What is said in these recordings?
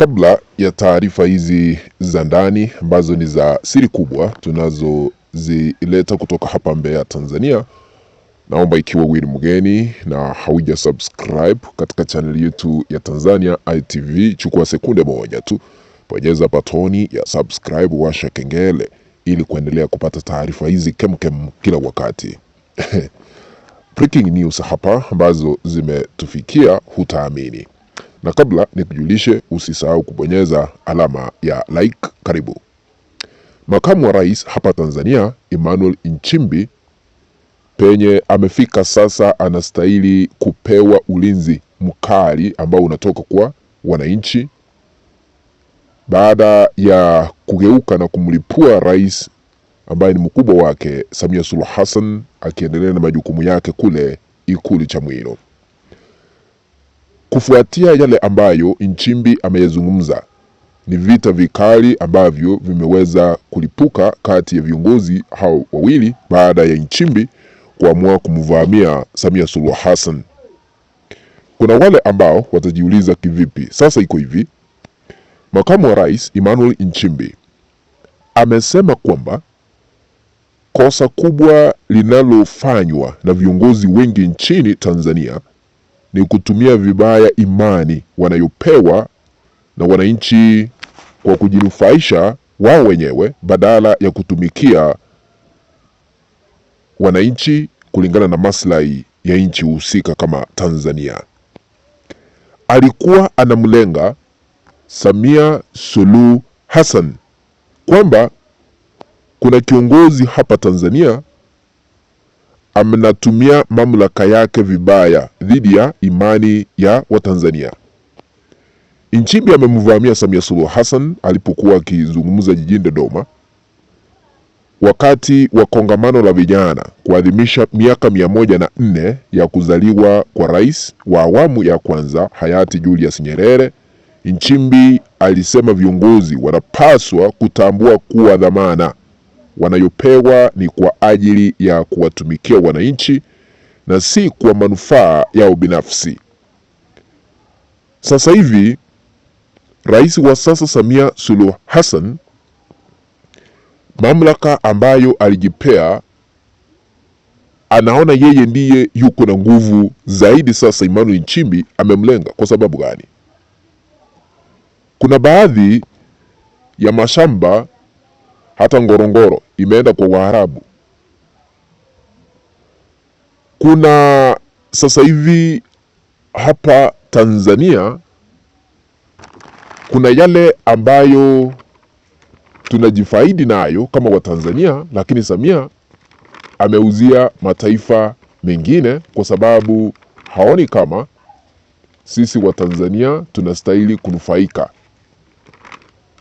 Kabla ya taarifa hizi za ndani ambazo ni za siri kubwa tunazozileta kutoka hapa Mbeya, Tanzania, naomba ikiwa wewe ni mgeni na hauja subscribe katika channel yetu ya Tanzania ITV, chukua sekunde moja tu, bonyeza batoni ya subscribe, washa kengele ili kuendelea kupata taarifa hizi kemkem kila wakati. Breaking news hapa ambazo zimetufikia hutaamini. Na kabla nikujulishe, usisahau kubonyeza alama ya like. Karibu. Makamu wa Rais hapa Tanzania Emmanuel Nchimbi penye amefika sasa anastahili kupewa ulinzi mkali ambao unatoka kwa wananchi baada ya kugeuka na kumlipua rais ambaye ni mkubwa wake Samia Suluhu Hassan akiendelea na majukumu yake kule Ikulu Chamwino. Kufuatia yale ambayo Nchimbi ameyazungumza, ni vita vikali ambavyo vimeweza kulipuka kati ya viongozi hao wawili baada ya Nchimbi kuamua kumvamia Samia Suluhu Hassan. Kuna wale ambao watajiuliza kivipi? Sasa iko hivi. Makamu wa Rais Emmanuel Nchimbi amesema kwamba kosa kubwa linalofanywa na viongozi wengi nchini Tanzania ni kutumia vibaya imani wanayopewa na wananchi kwa kujinufaisha wao wenyewe badala ya kutumikia wananchi kulingana na maslahi ya nchi husika kama Tanzania. Alikuwa anamlenga Samia Suluhu Hassan kwamba kuna kiongozi hapa Tanzania anatumia mamlaka yake vibaya dhidi ya imani ya Watanzania. Nchimbi amemvamia Samia Suluhu Hassan alipokuwa akizungumza jijini Dodoma wakati wa kongamano la vijana kuadhimisha miaka 104 ya kuzaliwa kwa rais wa awamu ya kwanza hayati Julius Nyerere. Nchimbi alisema viongozi wanapaswa kutambua kuwa dhamana wanayopewa ni kwa ajili ya kuwatumikia wananchi na si kwa manufaa yao binafsi. Sasa hivi rais wa sasa Samia Suluhu Hassan, mamlaka ambayo alijipea, anaona yeye ndiye yuko na nguvu zaidi. Sasa Emmanuel Nchimbi amemlenga kwa sababu gani? Kuna baadhi ya mashamba hata Ngorongoro imeenda kwa Waarabu. Kuna sasa hivi hapa Tanzania kuna yale ambayo tunajifaidi nayo kama Watanzania, lakini Samia ameuzia mataifa mengine kwa sababu haoni kama sisi Watanzania tunastahili kunufaika.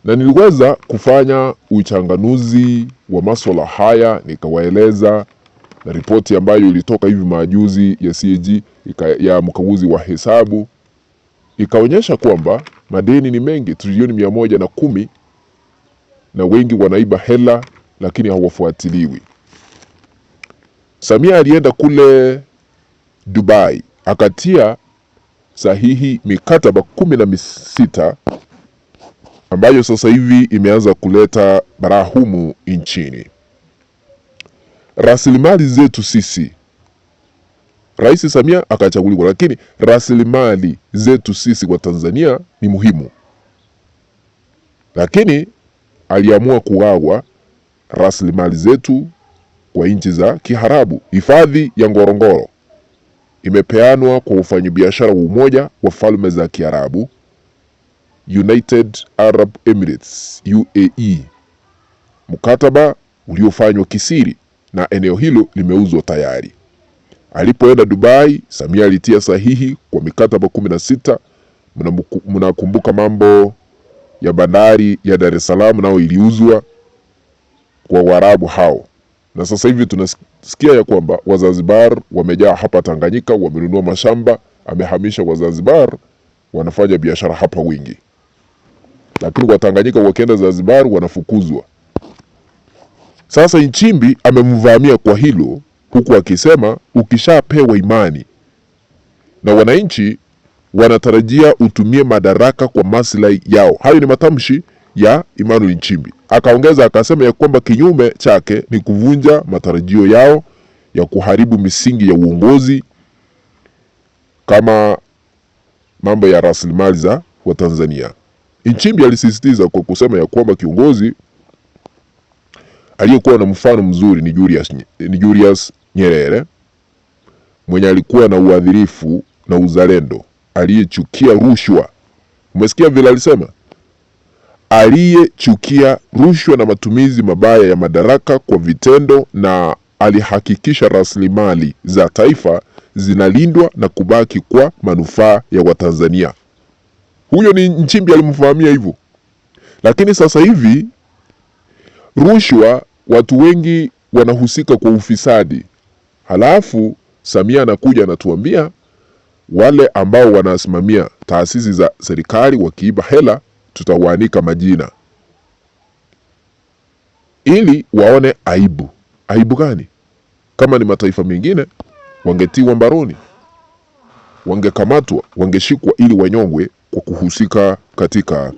Na niliweza kufanya uchanganuzi wa masuala haya, nikawaeleza na ripoti ambayo ilitoka hivi majuzi ya CAG ya mkaguzi wa hesabu ikaonyesha kwamba madeni ni mengi, trilioni 110, na wengi wanaiba hela lakini hawafuatiliwi. Samia alienda kule Dubai akatia sahihi mikataba 16 ambayo sasa hivi imeanza kuleta barahumu nchini. Rasilimali zetu sisi, Rais Samia akachaguliwa, lakini rasilimali zetu sisi kwa Tanzania ni muhimu. Lakini aliamua kugawa rasilimali zetu kwa nchi za Kiarabu. Hifadhi ya Ngorongoro imepeanwa kwa wafanyabiashara wa Umoja wa Falme za Kiarabu, United Arab Emirates UAE, mkataba uliofanywa kisiri na eneo hilo limeuzwa tayari. Alipoenda Dubai, Samia alitia sahihi kwa mikataba 16. Mnakumbuka mambo ya bandari ya Dar es Salaam nao iliuzwa kwa Waarabu hao. Na sasa hivi tunasikia ya kwamba Wazanzibar wamejaa hapa Tanganyika, wamenunua mashamba, amehamisha Wazanzibar, wanafanya biashara hapa wingi. Lakini Watanganyika wakienda Zanzibar wanafukuzwa. Sasa Nchimbi amemvamia kwa hilo, huku akisema ukishapewa imani na wananchi wanatarajia utumie madaraka kwa maslahi yao. Hayo ni matamshi ya Emmanuel Nchimbi. Akaongeza akasema ya kwamba kinyume chake ni kuvunja matarajio yao ya kuharibu misingi ya uongozi kama mambo ya rasilimali za Watanzania. Nchimbi alisisitiza kwa kusema ya kwamba kiongozi aliyekuwa na mfano mzuri ni Julius Nyerere, mwenye alikuwa na uadilifu na uzalendo, aliyechukia rushwa. Umesikia vile alisema? Aliyechukia rushwa na matumizi mabaya ya madaraka kwa vitendo, na alihakikisha rasilimali za taifa zinalindwa na kubaki kwa manufaa ya Watanzania. Huyo ni Nchimbi alimfahamia hivyo. Lakini sasa hivi rushwa, watu wengi wanahusika kwa ufisadi. Halafu Samia anakuja anatuambia wale ambao wanasimamia taasisi za serikali wakiiba hela tutawaanika majina, ili waone aibu. Aibu gani? Kama ni mataifa mengine wangetiwa mbaroni, wangekamatwa, wangeshikwa ili wanyongwe kwa kuhusika katika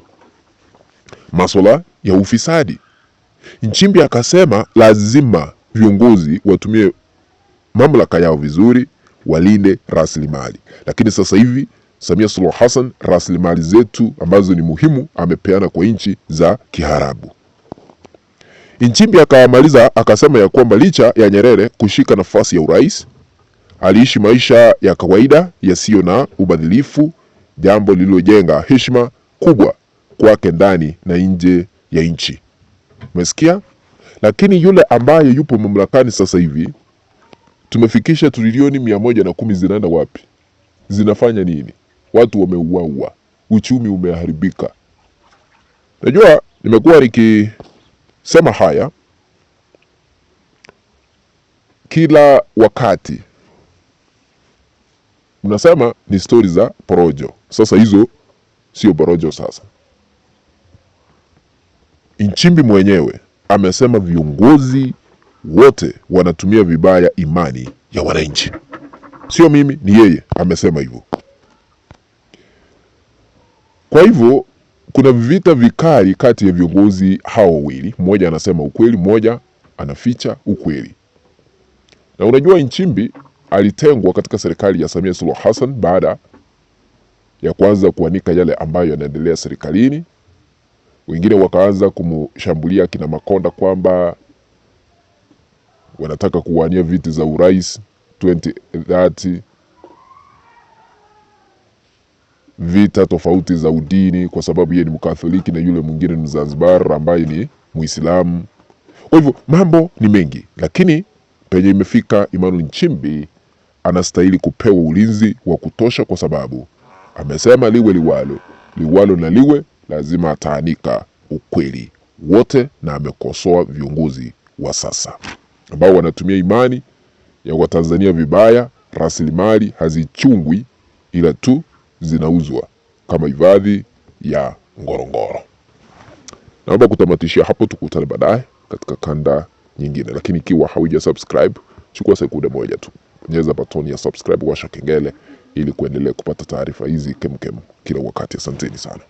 masuala ya ufisadi. Nchimbi akasema lazima viongozi watumie mamlaka yao vizuri, walinde rasilimali. Lakini sasa hivi Samia Suluhu Hassan rasilimali zetu ambazo ni muhimu amepeana kwa nchi za Kiarabu. Nchimbi akamaliza akasema ya kwamba licha ya Nyerere kushika nafasi ya urais, aliishi maisha ya kawaida yasiyo na ubadhilifu, jambo lililojenga heshima kubwa kwake ndani na nje ya nchi. Umesikia? Lakini yule ambaye yupo mamlakani sasa hivi, tumefikisha trilioni 110 zinaenda wapi? Zinafanya nini? Watu wameuawa, uchumi umeharibika. Najua nimekuwa nikisema haya kila wakati. Mnasema ni stori za porojo. Sasa hizo sio porojo sasa. Nchimbi mwenyewe amesema viongozi wote wanatumia vibaya imani ya wananchi. Sio mimi, ni yeye amesema hivyo. Kwa hivyo kuna vita vikali kati ya viongozi hao wawili. Mmoja anasema ukweli, mmoja anaficha ukweli. Na unajua Nchimbi alitengwa katika serikali ya Samia Suluhu Hassan baada ya kuanza kuanika yale ambayo yanaendelea serikalini. Wengine wakaanza kumshambulia kina Makonda kwamba wanataka kuwania viti za urais 2030, vita tofauti za udini kwa sababu yeye ni Mkatholiki na yule mwingine ni Zanzibar ambaye ni Muislamu. Kwa hivyo mambo ni mengi, lakini penye imefika Emmanuel Nchimbi anastahili kupewa ulinzi wa kutosha, kwa sababu amesema liwe liwalo na liwe lazima ataanika ukweli wote, na amekosoa viongozi wa sasa ambao wanatumia imani ya Watanzania vibaya. Rasilimali hazichungwi ila tu zinauzwa kama hifadhi ya Ngorongoro. Naomba kutamatishia hapo, tukutane baadaye katika kanda nyingine. Lakini ikiwa hauja subscribe, chukua sekunde moja tu, bonyeza button ya subscribe, washa kengele ili kuendelea kupata taarifa hizi kemkem kila wakati. Asanteni sana.